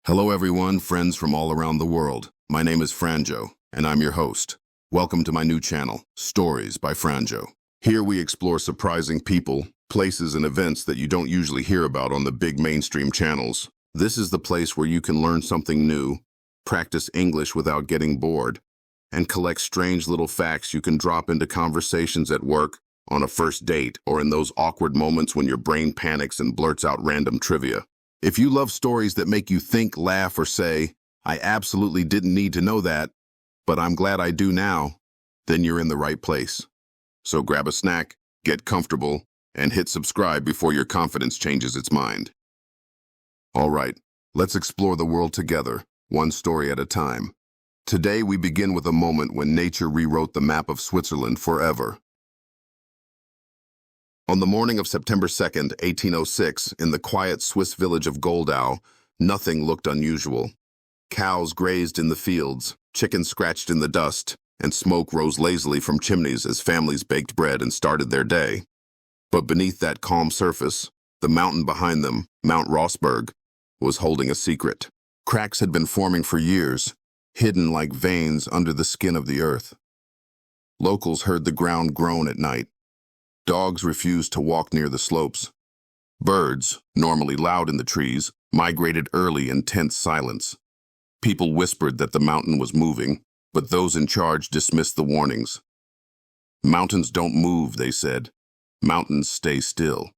Hello everyone, friends from all around the world. My name is Franjo, and I'm your host. Welcome to my new channel, Stories by Franjo. Here we explore surprising people, places, and events that you don't usually hear about on the big mainstream channels. This is the place where you can learn something new, practice English without getting bored, and collect strange little facts you can drop into conversations at work, on a first date, or in those awkward moments when your brain panics and blurts out random trivia. If you love stories that make you think, laugh, or say, "I absolutely didn't need to know that, but I'm glad I do now," then you're in the right place. So grab a snack, get comfortable, and hit subscribe before your confidence changes its mind. All right, let's explore the world together, one story at a time. Today we begin with a moment when nature rewrote the map of Switzerland forever. On the morning of September 2nd, 1806, in the quiet Swiss village of Goldau, nothing looked unusual. Cows grazed in the fields, chickens scratched in the dust, and smoke rose lazily from chimneys as families baked bread and started their day. But beneath that calm surface, the mountain behind them, Mount Rossberg, was holding a secret. Cracks had been forming for years, hidden like veins under the skin of the earth. Locals heard the ground groan at night. Dogs refused to walk near the slopes. Birds, normally loud in the trees, migrated early in tense silence. People whispered that the mountain was moving, but those in charge dismissed the warnings. "Mountains don't move," they said. "Mountains stay still."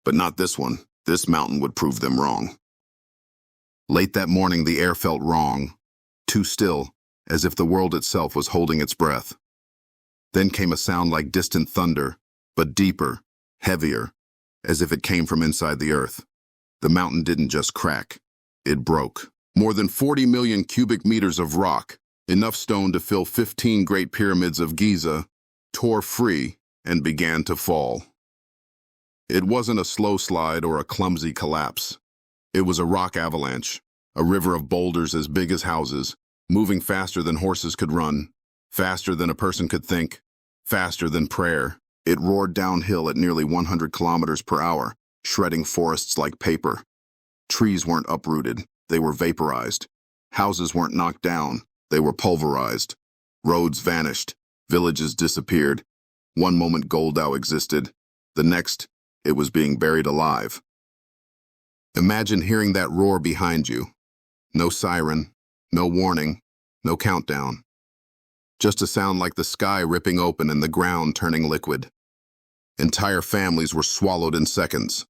But not this one. This mountain would prove them wrong. Late that morning, the air felt wrong, too still, as if the world itself was holding its breath. Then came a sound like distant thunder, but deeper, heavier, as if it came from inside the earth. The mountain didn't just crack, it broke. More than 40 million cubic meters of rock, enough stone to fill 15 Great Pyramids of Giza, tore free and began to fall. It wasn't a slow slide or a clumsy collapse. It was a rock avalanche, a river of boulders as big as houses, moving faster than horses could run, faster than a person could think, faster than prayer. It roared downhill at nearly 100 kilometers per hour, shredding forests like paper. Trees weren't uprooted, they were vaporized. Houses weren't knocked down, they were pulverized. Roads vanished, villages disappeared. One moment Goldau existed, the next, it was being buried alive. Imagine hearing that roar behind you. No siren, no warning, no countdown. Just a sound like the sky ripping open and the ground turning liquid. Entire families were swallowed in seconds.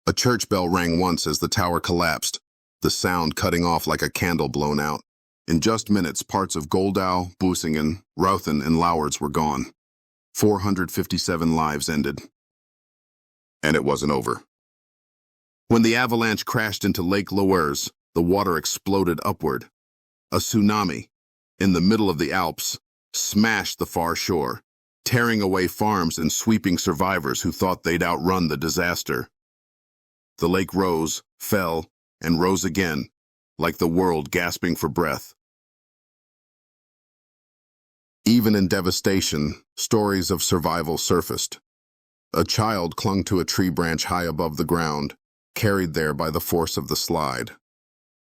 A church bell rang once as the tower collapsed, the sound cutting off like a candle blown out. In just minutes, parts of Goldau, Busingen, Rothen, and Lauwers were gone. 457 lives ended. And it wasn't over. When the avalanche crashed into Lake Lauwers, the water exploded upward. A tsunami, in the middle of the Alps, smashed the far shore, tearing away farms and sweeping survivors who thought they'd outrun the disaster. The lake rose, fell, and rose again, like the world gasping for breath. Even in devastation, stories of survival surfaced. A child clung to a tree branch high above the ground, carried there by the force of the slide.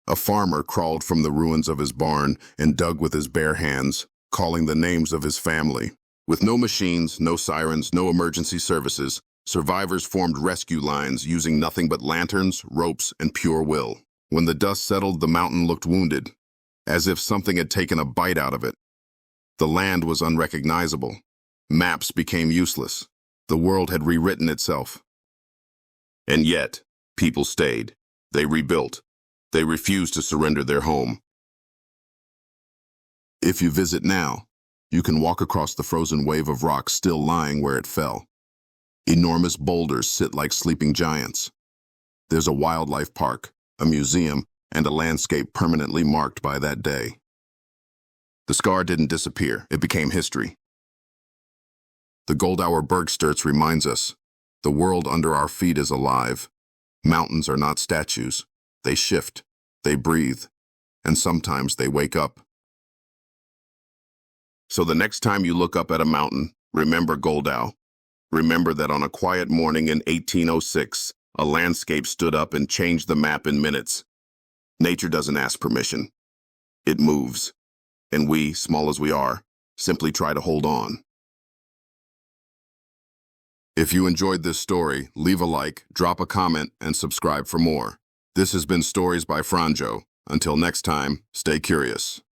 A farmer crawled from the ruins of his barn and dug with his bare hands, calling the names of his family. With no machines, no sirens, no emergency services, survivors formed rescue lines using nothing but lanterns, ropes, and pure will. When the dust settled, the mountain looked wounded, as if something had taken a bite out of it. The land was unrecognizable. Maps became useless. The world had rewritten itself. And yet, people stayed. They rebuilt. They refused to surrender their home. If you visit now, you can walk across the frozen wave of rock still lying where it fell. Enormous boulders sit like sleeping giants. There's a wildlife park, a museum, and a landscape permanently marked by that day. The scar didn't disappear, it became history. The Goldauer Bergsturz reminds us, the world under our feet is alive. Mountains are not statues. They shift, they breathe, and sometimes they wake up. So the next time you look up at a mountain, remember Goldau. Remember that on a quiet morning in 1806, a landscape stood up and changed the map in minutes. Nature doesn't ask permission. It moves. And we, small as we are, simply try to hold on. If you enjoyed this story, leave a like, drop a comment, and subscribe for more. This has been Stories by Franjo. Until next time, stay curious.